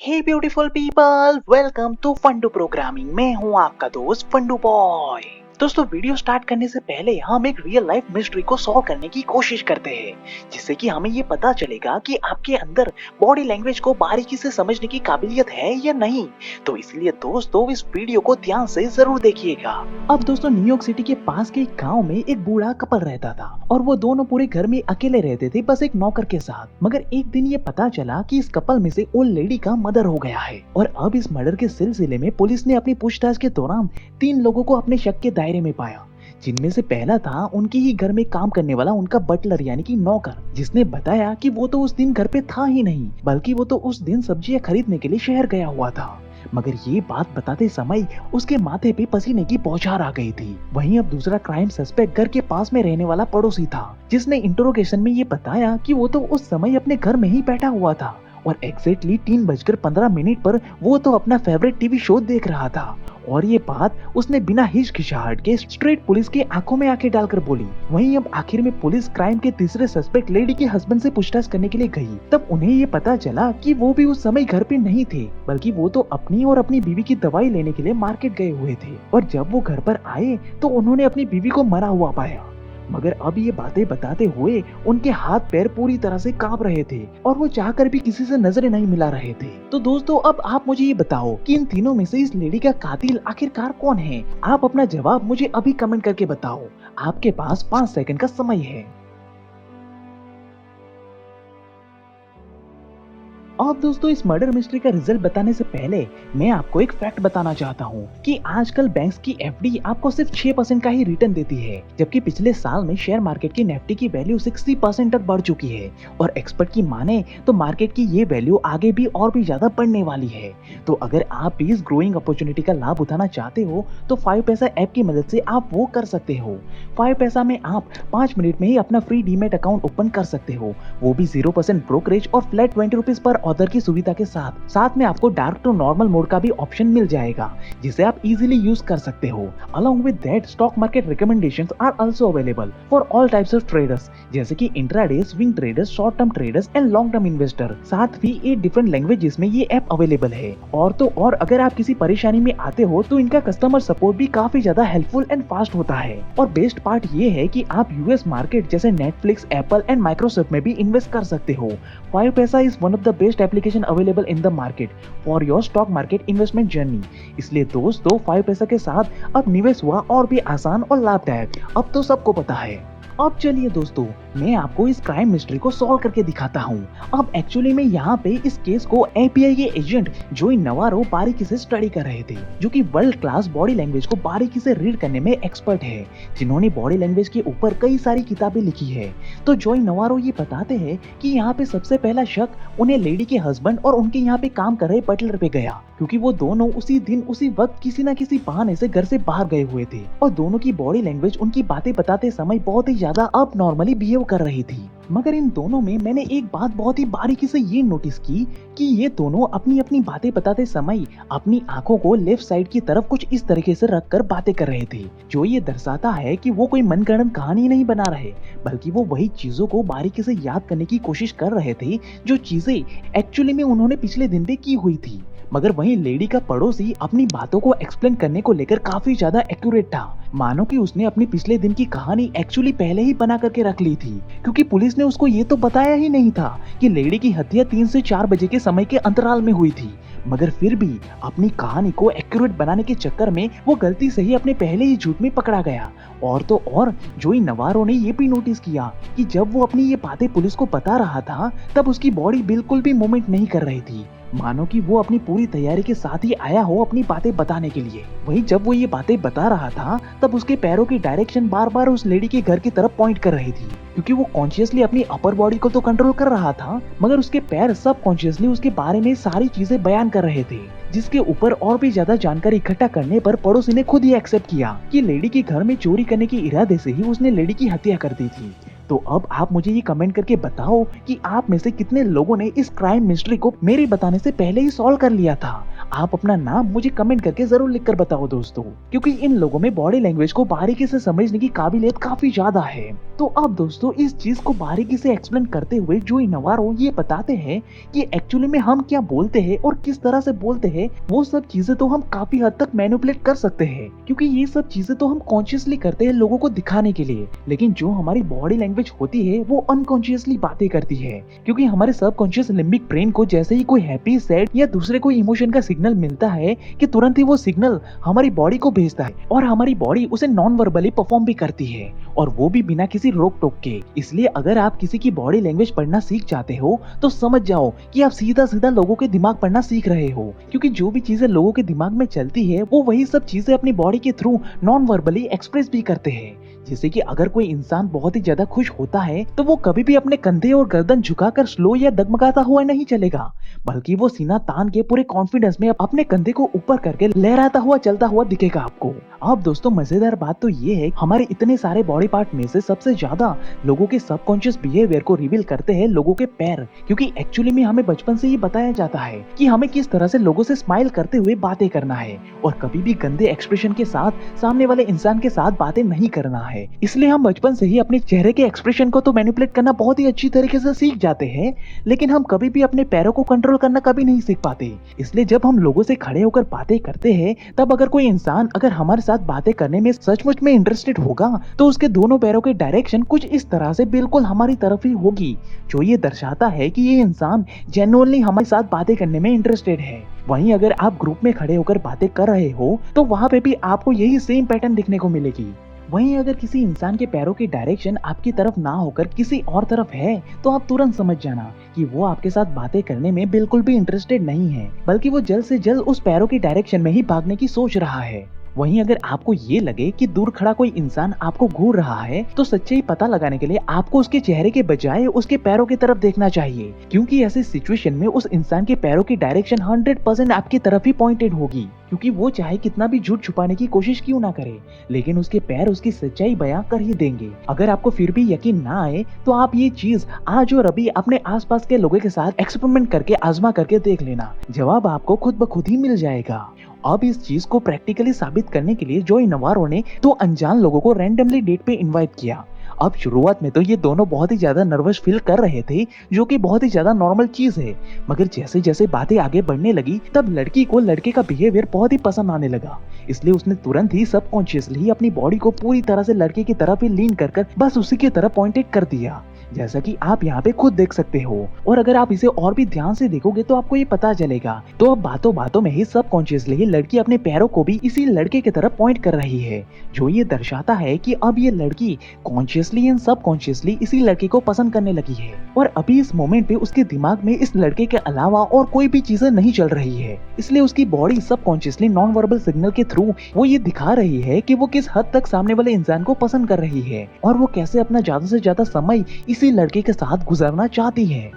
Hey beautiful people, welcome to Fundoo programming. मैं हूं आपका दोस्त फंडू बॉय। दोस्तों, वीडियो स्टार्ट करने से पहले हम एक रियल लाइफ मिस्ट्री को सॉल्व करने की कोशिश करते हैं, जिससे कि हमें ये पता चलेगा कि आपके अंदर बॉडी लैंग्वेज को बारीकी से समझने की काबिलियत है या नहीं। तो इसलिए दोस्तों, इस वीडियो को ध्यान से जरूर देखिएगा। अब दोस्तों, न्यूयॉर्क सिटी के पास के एक गांव में एक बूढ़ा कपल रहता था और वो दोनों पूरे घर में अकेले रहते थे, बस एक नौकर के साथ। मगर एक दिन ये पता चला कि इस कपल में से ओल्ड लेडी का मर्डर हो गया है और अब इस मर्डर के सिलसिले में पुलिस ने अपनी पूछताछ के दौरान 3 लोगों को अपने शक के दायरे में पाया, जिनमें से पहला था उनके ही घर में काम करने वाला उनका बटलर यानी कि नौकर, जिसने बताया कि वो तो उस दिन घर पे था ही नहीं, बल्कि वो तो उस दिन सब्जियां खरीदने के लिए शहर गया हुआ था। मगर ये बात बताते समय उसके माथे पे पसीने की बौछार आ गई थी। वहीं अब दूसरा क्राइम सस्पेक्ट घर के पास में रहने वाला पड़ोसी था, जिसने इंटरोगेशन में ये बताया कि वो तो उस समय अपने घर में ही बैठा हुआ था और एग्जैक्टली 3:15 पर वो तो अपना फेवरेट टीवी शो देख रहा था। और ये बात उसने बिना हिचकिचाहट के स्ट्रेट पुलिस की आंखों में आंखें डालकर बोली। वहीं अब आखिर में पुलिस क्राइम के तीसरे सस्पेक्ट लेडी के हस्बैंड से पूछताछ करने के लिए गई। तब उन्हें ये पता चला कि वो भी उस समय घर पे नहीं थे, बल्कि वो तो अपनी और अपनी बीवी की दवाई लेने के लिए मार्केट गए हुए थे। और जब वो घर पर आए तो उन्होंने अपनी बीवी को मरा हुआ पाया। मगर अब ये बातें बताते हुए उनके हाथ पैर पूरी तरह से कांप रहे थे और वो चाहकर भी किसी से नजरें नहीं मिला रहे थे। तो दोस्तों, अब आप मुझे ये बताओ कि इन तीनों में से इस लेडी का कातिल आखिरकार कौन है? आप अपना जवाब मुझे अभी कमेंट करके बताओ। आपके पास 5 सेकंड का समय है। अब दोस्तों, इस मर्डर मिस्ट्री का रिजल्ट बताने से पहले मैं आपको एक फैक्ट बताना चाहता हूँ कि आजकल बैंक्स की एफडी आपको सिर्फ 6% का ही रिटर्न देती है, जबकि पिछले साल में शेयर मार्केट की निफ्टी की वैल्यू 60% तक बढ़ चुकी है और एक्सपर्ट की माने तो मार्केट की ये वैल्यू आगे भी और भी ज्यादा बढ़ने वाली है। तो अगर आप भी इस ग्रोइंग अपॉर्चुनिटी का लाभ उठाना चाहते हो तो 5 पैसा ऐप की मदद से आप वो कर सकते हो। 5 पैसा में आप 5 मिनट में ही अपना फ्री डीमेट अकाउंट ओपन कर सकते हो, वो भी 0% ब्रोकरेज और फ्लैट 20 रुपीज पर ऑर्डर की सुविधा के साथ। साथ में आपको डार्क टू नॉर्मल मोड का भी ऑप्शन मिल जाएगा, जिसे आप इजीली यूज कर सकते हो। Along with that, stock market recommendations are also available for all types of traders, जैसे कि intraday, swing traders, short term traders and long term investor. साथ ही 8 डिफरेंट लैंग्वेजेस में ये ऐप अवेलेबल है। और तो और अगर आप किसी परेशानी में आते हो तो इनका कस्टमर सपोर्ट भी काफी ज्यादा हेल्पफुल एंड फास्ट होता है। और बेस्ट पार्ट ये है कि आप यूएस मार्केट जैसे नेटफ्लिक्स, एप्पल एंड माइक्रोसॉफ्ट में भी इन्वेस्ट कर सकते हो। 5 पैसा is one of the best application available in the market for your stock market investment journey. इसलिए दोस्तों, 5 पैसा के साथ अब निवेश हुआ और भी आसान और लाभदायक, अब तो सबको पता है। अब चलिए दोस्तों, मैं आपको इस क्राइम मिस्ट्री को सॉल्व करके दिखाता हूँ। अब एक्चुअली में यहाँ पे इस केस को एपीआई के एजेंट जोई नवारो बारीकी से स्टडी कर रहे थे, जो कि वर्ल्ड क्लास बॉडी लैंग्वेज को बारीकी से रीड करने में एक्सपर्ट है, जिन्होंने बॉडी लैंग्वेज के ऊपर कई सारी किताबें लिखी है। तो जोई नवारो ये बताते हैं कि यहाँ पे सबसे पहला शक उन्हें लेडी के हस्बैंड और उनके यहाँ पे काम कर रहे बटलर पे गया, क्योंकि वो दोनों उसी दिन उसी वक्त किसी न किसी बहाने से घर से बाहर गए हुए थे और दोनों की बॉडी लैंग्वेज उनकी बातें बताते समय बहुत ही ज्यादा अब नॉर्मली बिहेव कर रही थी। मगर इन दोनों में मैंने एक बात बहुत ही बारीकी से ये नोटिस की कि ये दोनों अपनी अपनी बातें बताते समय अपनी आंखों को लेफ्ट साइड की तरफ कुछ इस तरीके से रखकर बातें कर रहे थे, जो ये दर्शाता है कि वो कोई मनगढ़ंत कहानी नहीं बना रहे, बल्कि वो वही चीजों को बारीकी से याद करने की कोशिश कर रहे थे जो चीजें एक्चुअली में उन्होंने पिछले दिन भी की हुई थी। मगर वहीं लेडी का पड़ोसी अपनी बातों को एक्सप्लेन करने को लेकर काफी ज्यादा एक्यूरेट था, मानो कि उसने अपनी पिछले दिन की कहानी एक्चुअली पहले ही बना करके रख ली थी, क्योंकि पुलिस ने उसको ये तो बताया ही नहीं था कि लेडी की हत्या 3 से 4 बजे के समय के अंतराल में हुई थी। मगर फिर भी अपनी कहानी को एक्यूरेट बनाने के चक्कर में वो गलती से ही अपने पहले ही झूठ में पकड़ा गया। और तो और जोई नवारो ने ये भी नोटिस किया कि जब वो अपनी ये बातें पुलिस को बता रहा था तब उसकी बॉडी बिल्कुल भी मूवमेंट नहीं कर रही थी, मानो कि वो अपनी पूरी तैयारी के साथ ही आया हो अपनी बातें बताने के लिए। वहीं जब वो ये बातें बता रहा था तब उसके पैरों की डायरेक्शन बार बार उस लेडी के घर की तरफ पॉइंट कर रही थी, क्योंकि वो कॉन्शियसली अपनी अपर बॉडी को तो कंट्रोल कर रहा था, मगर उसके पैर सब कॉन्शियसली उसके बारे में सारी चीजें बयान कर रहे थे, जिसके ऊपर और भी ज्यादा जानकारी इकट्ठा करने पर पड़ोसी ने खुद ही एक्सेप्ट किया कि लेडी के घर में चोरी करने के इरादे से ही उसने लेडी की हत्या कर दी थी। तो अब आप मुझे ये कमेंट करके बताओ कि आप में से कितने लोगों ने इस क्राइम मिस्ट्री को मेरे बताने से पहले ही सॉल्व कर लिया था। आप अपना नाम मुझे कमेंट करके जरूर लिखकर बताओ दोस्तों, क्योंकि इन लोगों में बॉडी लैंग्वेज को बारीकी से समझने की काबिलियत काफी ज्यादा है। तो अब दोस्तों इस चीज को बारीकी से एक्सप्लेन करते हुए जोई नवारो ये बताते हैं कि एक्चुअली में हम क्या बोलते हैं और किस तरह से बोलते हैं, वो सब चीजें तो हम काफी हद तक मैनिपुलेट कर सकते हैं, क्योंकि ये सब चीजें तो हम कॉन्शियसली करते हैं लोगों को दिखाने के लिए, लेकिन जो हमारी बॉडी लैंग्वेज होती है वो अनकॉन्शियसली बातें करती है, क्योंकि हमारे सबकॉन्शियस लिम्बिक ब्रेन को जैसे ही कोई हैप्पी, सैड या दूसरे कोई इमोशन का सिग्नल मिलता है कि तुरंत ही वो सिग्नल हमारी बॉडी को भेजता है और हमारी बॉडी उसे नॉन वर्बली परफॉर्म भी करती है, और वो भी बिना किसी रोक टोक के। इसलिए अगर आप किसी की बॉडी लैंग्वेज पढ़ना सीख जाते हो तो समझ जाओ कि आप सीधा सीधा लोगों के दिमाग पढ़ना सीख रहे हो, क्योंकि जो भी चीजें लोगों के दिमाग में चलती है वो वही सब चीजें अपनी बॉडी के थ्रू नॉन वर्बली एक्सप्रेस भी करते हैं। जैसे कि अगर कोई इंसान बहुत ही ज्यादा खुश होता है तो वो कभी भी अपने कंधे और गर्दन झुकाकर स्लो या डगमगाता हुआ नहीं चलेगा, बल्कि वो सीना तान के पूरे कॉन्फिडेंस में अपने कंधे को ऊपर करके लहराता हुआ चलता हुआ दिखेगा आपको। अब दोस्तों मजेदार बात तो ये है, हमारे इतने सारे बॉडी पार्ट में से सबसे ज्यादा लोगों के सबकॉन्शियस बिहेवियर को रिवील करते हैं लोगों के पैर, क्योंकि एक्चुअली में हमें बचपन से ये बताया जाता है कि हमें किस तरह से लोगों से स्माइल करते हुए बातें करना है और कभी भी गंदे एक्सप्रेशन के साथ सामने वाले इंसान के साथ बातें नहीं करना है। इसलिए हम बचपन से ही अपने चेहरे के एक्सप्रेशन को तो मैनिपुलेट करना बहुत ही अच्छी तरीके से सीख जाते हैं, लेकिन हम कभी भी अपने पैरों को कंट्रोल करना कभी नहीं सीख पाते। इसलिए जब हम लोगों से खड़े होकर बातें करते हैं तब अगर कोई इंसान अगर हमारे साथ बातें करने में सचमुच में इंटरेस्टेड होगा तो उसके दोनों पैरों के डायरेक्शन कुछ इस तरह से बिल्कुल हमारी तरफ ही होगी, जो ये दर्शाता है कि ये इंसान जेन्युइनली हमारे साथ बातें करने में इंटरेस्टेड है। वहीं अगर आप ग्रुप में खड़े होकर बातें कर रहे हो तो वहाँ पे भी आपको यही सेम पैटर्न दिखने को मिलेगी। वहीं अगर किसी इंसान के पैरों की डायरेक्शन आपकी तरफ ना होकर किसी और तरफ है तो आप तुरंत समझ जाना कि वो आपके साथ बातें करने में बिल्कुल भी इंटरेस्टेड नहीं है, बल्कि वो जल्द से जल्द उस पैरों की डायरेक्शन में ही भागने की सोच रहा है। वहीं अगर आपको ये लगे कि दूर खड़ा कोई इंसान आपको घूर रहा है तो सच्चाई पता लगाने के लिए आपको उसके चेहरे के बजाय उसके पैरों की तरफ देखना चाहिए, क्योंकि ऐसी सिचुएशन में उस इंसान के पैरों की डायरेक्शन 100% आपकी तरफ ही पॉइंटेड होगी, क्योंकि वो चाहे कितना भी झूठ छुपाने की कोशिश क्यों ना करे, लेकिन उसके पैर उसकी सच्चाई बयां कर ही देंगे। अगर आपको फिर भी यकीन ना आए तो आप ये चीज आज और अभी अपने आसपास के लोगों के साथ एक्सपेरिमेंट करके आजमा करके देख लेना, जवाब आपको खुद ब खुद ही मिल जाएगा। अब इस चीज को प्रैक्टिकली साबित करने के लिए जोई नवारो ने 2 अनजान लोगों को रैंडमली डेट पे इनवाइट किया। अब शुरुआत में तो ये दोनों बहुत ही ज्यादा नर्वस फील कर रहे थे, जो कि बहुत ही ज्यादा नॉर्मल चीज है, मगर जैसे जैसे बातें आगे बढ़ने लगी तब लड़की को लड़के का बिहेवियर बहुत ही पसंद आने लगा। इसलिए उसने तुरंत ही सबकॉन्शियसली अपनी बॉडी को पूरी तरह से लड़के की तरफ ही लीन कर बस उसी की तरफ पॉइंटेड कर दिया, जैसा कि आप यहाँ पे खुद देख सकते हो। और अगर आप इसे और भी ध्यान से देखोगे तो आपको ये पता चलेगा। तो अब बातों बातों में ही सबकॉन्शियसली लड़की अपने पैरों को भी इसी लड़के की तरफ पॉइंट कर रही है, जो ये दर्शाता है कि अब ये लड़की कॉन्शियसली एंड सबकॉन्शियसली इसी लड़के को पसंद करने लगी है, और अभी इस मोमेंट पे उसके दिमाग में इस लड़के के अलावा और कोई भी चीजें नहीं चल रही है। इसलिए उसकी body subconsciously non verbal signal के थ्रू वो ये दिखा रही है कि वो किस हद तक सामने वाले इंसान को पसंद कर रही है और वो कैसे अपना ज्यादा से ज्यादा समय इसी लड़के के साथ गुजारना चाहती है।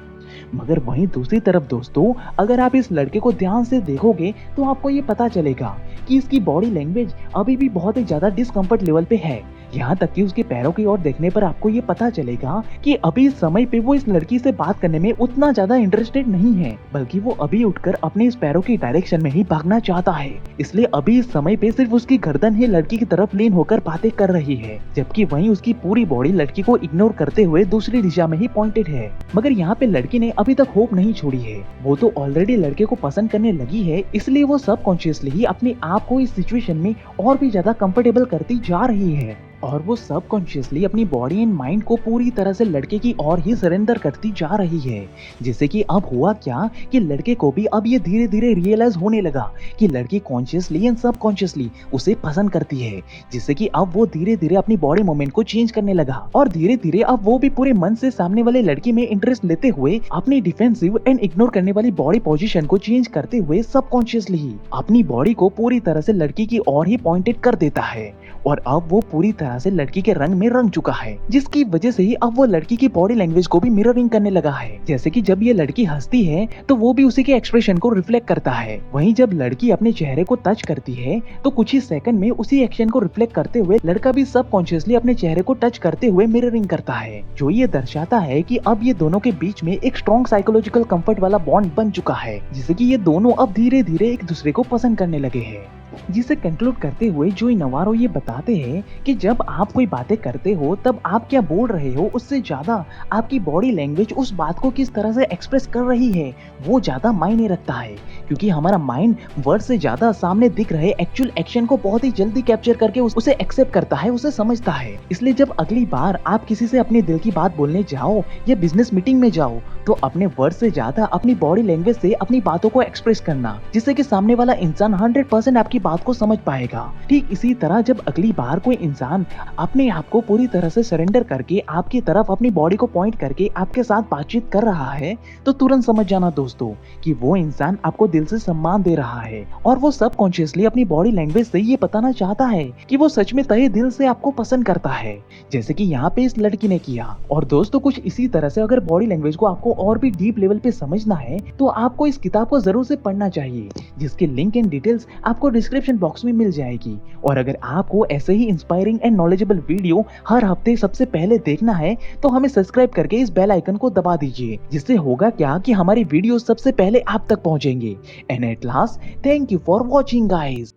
मगर वहीं दूसरी तरफ दोस्तों, अगर आप इस लड़के को ध्यान से देखोगे तो आपको ये पता चलेगा कि इसकी बॉडी लैंग्वेज अभी भी बहुत ही ज्यादा डिस्कम्फर्ट लेवल पे है। यहाँ तक कि उसके पैरों की ओर देखने पर आपको ये पता चलेगा कि अभी इस समय पे वो इस लड़की से बात करने में उतना ज्यादा इंटरेस्टेड नहीं है, बल्कि वो अभी उठकर अपने इस पैरों की डायरेक्शन में ही भागना चाहता है। इसलिए अभी इस समय पे सिर्फ उसकी गर्दन ही लड़की की तरफ लीन होकर बातें कर रही है, जबकि वहीं उसकी पूरी बॉडी लड़की को इग्नोर करते हुए दूसरी दिशा में ही पॉइंटेड है। मगर यहाँ पे लड़की ने अभी तक होप नहीं छोड़ी है, वो तो ऑलरेडी लड़के को पसंद करने लगी है, इसलिए वो सबकॉन्शियसली ही अपने आप को इस सिचुएशन में और भी ज्यादा कंफर्टेबल करती जा रही है, और वो सबकॉन्शियसली अपनी बॉडी एंड माइंड को पूरी तरह से लड़के की ओर ही सरेंडर करती जा रही है। जैसे कि अब हुआ क्या कि लड़के को भी अब ये धीरे धीरे रियलाइज होने लगा कि लड़की कॉन्शियसली एंड सबकॉन्शियसली उसे पसंद करती है, जिससे कि अब वो धीरे धीरे अपनी बॉडी मूवमेंट को चेंज करने लगा, और धीरे धीरे अब वो भी पूरे मन से सामने वाले लड़की में इंटरेस्ट लेते हुए अपनी डिफेंसिव एंड इग्नोर करने वाली बॉडी पोजीशन को चेंज करते हुए सबकॉन्शियसली अपनी बॉडी को पूरी तरह से लड़की की ओर ही पॉइंटेड कर देता है, और अब वो पूरी तरह तरह से लड़की के रंग में रंग चुका है, जिसकी वजह से ही अब वो लड़की की बॉडी लैंग्वेज को भी मिररिंग करने लगा है। जैसे कि जब ये लड़की हंसती है तो वो भी उसी के एक्सप्रेशन को रिफ्लेक्ट करता है। वहीं जब लड़की अपने चेहरे को टच करती है तो कुछ ही सेकंड में उसी एक्शन को रिफ्लेक्ट करते हुए लड़का भी सबकॉन्शियसली अपने चेहरे को टच करते हुए मिररिंग करता है, जो ये दर्शाता है कि अब ये दोनों के बीच में एक स्ट्रॉन्ग साइकोलॉजिकल कंफर्ट वाला बॉन्ड बन चुका है, जिससे कि ये दोनों अब धीरे धीरे एक दूसरे को पसंद करने लगे हैं। जिसे कंक्लूड करते हुए जोई नवारो ये बताते हैं कि जब आप कोई बातें करते हो तब आप क्या बोल रहे हो उससे ज्यादा आपकी बॉडी लैंग्वेज उस बात को किस तरह से एक्सप्रेस कर रही है वो ज्यादा मायने रखता है, क्योंकि हमारा माइंड वर्ड से ज्यादा सामने दिख रहे एक्चुअल एक्शन को बहुत ही जल्दी कैप्चर करके उसे एक्सेप्ट करता है, उसे समझता है। इसलिए जब अगली बार आप किसी से अपने दिल की बात बोलने जाओ या बिजनेस मीटिंग में जाओ तो अपने वर्ड से ज्यादा अपनी बॉडी लैंग्वेज से अपनी बातों को एक्सप्रेस करना, जिससे कि सामने वाला इंसान 100% आपकी बात को समझ पाएगा। ठीक इसी तरह जब अगली बार कोई इंसान अपने आप को पूरी तरह से सरेंडर करके आपकी तरफ अपनी बॉडी को पॉइंट करके आपके साथ बातचीत कर रहा है तो तुरंत समझ जाना दोस्तों कि वो इंसान आपको दिल से सम्मान दे रहा है और वो सबकॉन्शियसली अपनी बॉडी लैंग्वेज से ये बताना चाहता है कि वो सच में तहे दिल से आपको पसंद करता है, जैसे कि यहाँ पे इस लड़की ने किया। और दोस्तों कुछ इसी तरह से अगर बॉडी लैंग्वेज को आपको और भी डीप लेवल पे समझना है तो आपको इस किताब को जरूर से पढ़ना चाहिए, जिसके लिंक एंड डिटेल्स आपको डिस्क्रिप्शन बॉक्स में मिल जाएगी। और अगर आपको ऐसे ही इंस्पायरिंग एंड नॉलेजेबल वीडियो हर हफ्ते सबसे पहले देखना है तो हमें सब्सक्राइब करके इस बेल आइकन को दबा दीजिए, जिससे होगा क्या कि हमारी वीडियो सबसे पहले आप तक पहुंचेंगे। And at last thank you for watching guys.